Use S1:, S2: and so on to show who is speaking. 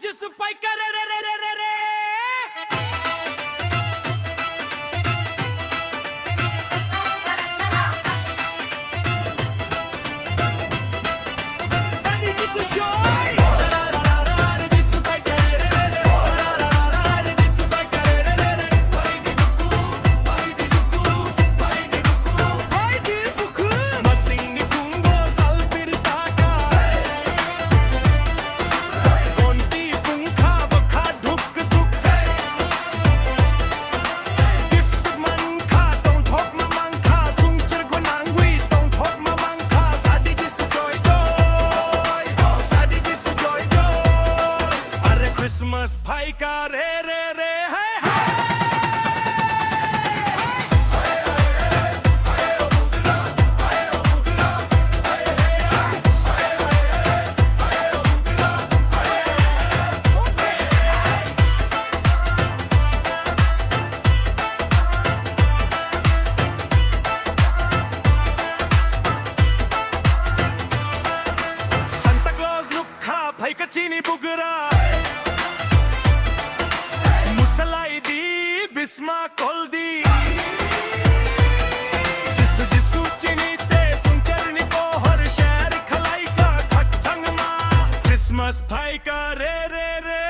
S1: जिस पाई करे रे रे रे रे रे साडी जिस जॉय जिस पाई करे रे रे रे जिस पाई करे रे रे रे पाई दी दुकू मसिंग कुंगो सालपिर साका कोणती पुंखा बखा ढुक ढुक गिफ्ट मंखा तों ठोक मा मंखा सुंचर गुनांगवी तों ठोक मा मंखा साडी जिस जॉय अरे क्रिसमस भाई का रे रे रे है सांता क्लॉज नुखा भाई का चीनी बुगरा मुसलाई दी बिस्मा कोल दी जिसु जिसु चीनी ते सुंचरनी को हर शहर खलाई का खचंग मा क्रिसमस भाई का रे रे रे